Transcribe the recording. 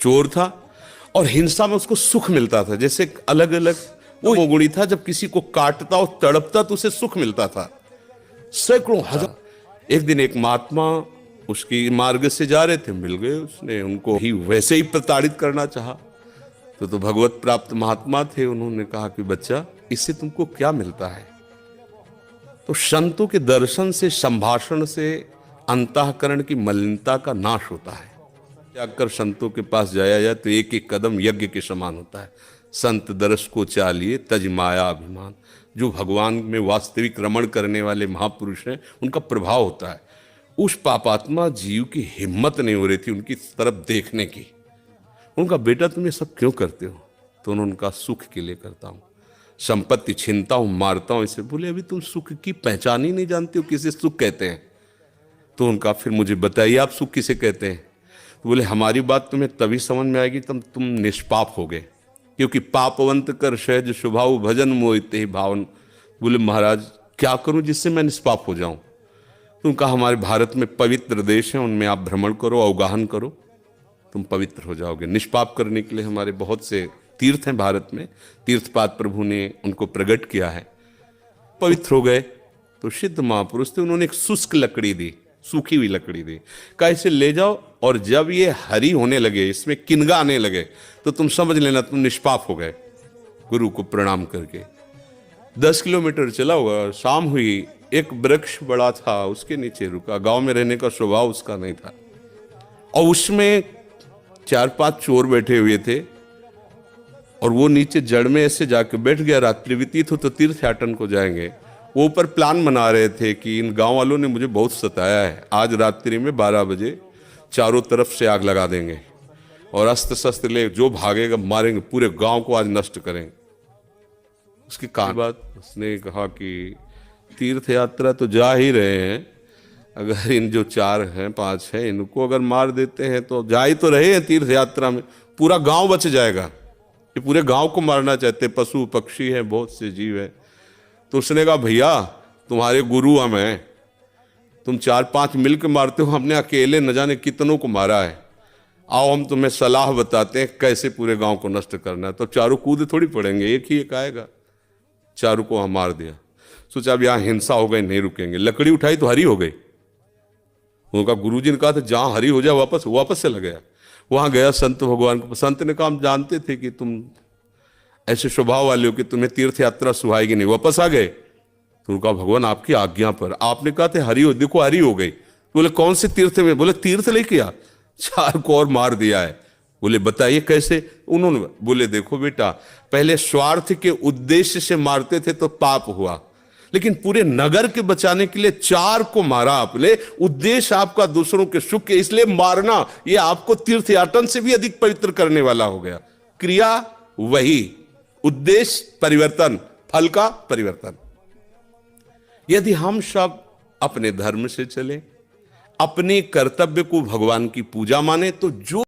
चोर था और हिंसा में उसको सुख मिलता था। जैसे अलग अलग वो गुणी था, जब किसी को काटता और तड़पता तो उसे सुख मिलता था। सैकड़ों हजार। एक दिन एक महात्मा उसकी मार्ग से जा रहे थे, मिल गए, उसने उनको ही वैसे ही प्रताड़ित करना चाहा। तो भगवत प्राप्त महात्मा थे, उन्होंने कहा कि बच्चा, इससे तुमको क्या मिलता है? तो संतों के दर्शन से, संभाषण से अंतःकरण की मलिनता का नाश होता है। जाकर संतों के पास जाया जाए तो एक एक कदम यज्ञ के समान होता है। संत दर्श को चालिए तज माया अभिमान। जो भगवान में वास्तविक रमण करने वाले महापुरुष हैं, उनका प्रभाव होता है। उस पापात्मा जीव की हिम्मत नहीं हो रही थी उनकी तरफ देखने की। उनका, बेटा तुम ये सब क्यों करते हो? तो उन्होंने कहा, सुख के लिए करता हूँ, संपत्ति छीनता हूँ, मारता हूँ इसे। बोले, अभी तुम सुख की पहचान ही नहीं जानते हो, किसे सुख कहते हैं? तो उनका, फिर मुझे बताइए आप सुख किसे कहते हैं? तो बोले, हमारी बात तुम्हें तभी समझ में आएगी तब तुम निष्पाप हो गए, क्योंकि पापवंत कर सहज स्वभाव भजन मोहिते ही भावन। बोले, महाराज क्या करूं जिससे मैं निष्पाप हो जाऊं? तो उनका, हमारे भारत में पवित्र देश है, उनमें आप भ्रमण करो, अवगाहन करो, तुम पवित्र हो जाओगे। निष्पाप करने के लिए हमारे बहुत से तीर्थ हैं भारत में, तीर्थपाद प्रभु ने उनको प्रकट किया है। पवित्र हो गए तो सिद्ध महापुरुष थे, उन्होंने एक शुष्क लकड़ी दी, सूखी हुई लकड़ी दी, कहा इसे ले जाओ और जब ये हरी होने लगे, इसमें किनगा आने लगे, तो तुम समझ लेना तुम निष्पाप हो गए। गुरु को प्रणाम करके 10 किलोमीटर चला हुआ, शाम हुई, एक वृक्ष बड़ा था, उसके नीचे रुका। गांव में रहने का स्वभाव उसका नहीं था, और उसमें 4-5 चोर बैठे हुए थे, और वो नीचे जड़ में ऐसे जाके बैठ गया। रात्रि व्यतीत हो तो तीर्थयाटन को जाएंगे। वो ऊपर प्लान बना रहे थे कि इन गांव वालों ने मुझे बहुत सताया है, आज रात्रि में 12 बजे चारों तरफ से आग लगा देंगे और अस्त्र शस्त्र ले जो भागेगा मारेंगे, पूरे गांव को आज नष्ट करेंगे। उसके कान बाद उसने कहा कि तीर्थ यात्रा तो जा ही रहे हैं, अगर इन जो 4 हैं 5 हैं इनको अगर मार देते हैं तो जा ही तो रहे हैं तीर्थ यात्रा में, पूरा गांव बच जाएगा। ये पूरे गांव को मारना चाहते, पशु पक्षी हैं, बहुत से जीव हैं। तो उसने कहा, भैया तुम्हारे गुरु हम हैं, तुम 4-5 मिल के मारते हो, हमने अकेले न जाने कितनों को मारा है। आओ हम तुम्हें सलाह बताते हैं कैसे पूरे गांव को नष्ट करना है। तो चारों कूद थोड़ी पड़ेंगे, एक ही एक आएगा। चारों को हम मार दिया। सोचा अब यहाँ हिंसा हो गई, नहीं रुकेंगे। लकड़ी उठाई तो हरी हो गई। उनका गुरुजी ने कहा था जहाँ हरी हो जाए वापस चला गया। वहां गया संत भगवान को। संत ने कहा, हम जानते थे कि तुम ऐसे स्वभाव वाले हो कि तुम्हें तीर्थ यात्रा सुहाएगी नहीं, वापस आ गए। तो उनका, भगवान आपकी आज्ञा पर। आपने कहा था हरी हो, देखो हरी हो गई। बोले, कौन से तीर्थ में? बोले, तीर्थ लेके आ, 4 को और मार दिया है। बोले, बताइए कैसे? उन्होंने बोले, देखो बेटा, पहले स्वार्थ के उद्देश्य से मारते थे तो पाप हुआ, लेकिन पूरे नगर के बचाने के लिए 4 को मारा आपने। उद्देश्य आपका दूसरों के सुख के, इसलिए मारना ये आपको तीर्थयाटन से भी अधिक पवित्र करने वाला हो गया। क्रिया वही, उद्देश्य परिवर्तन, फल का परिवर्तन। यदि हम सब अपने धर्म से चले, अपने कर्तव्य को भगवान की पूजा माने, तो जो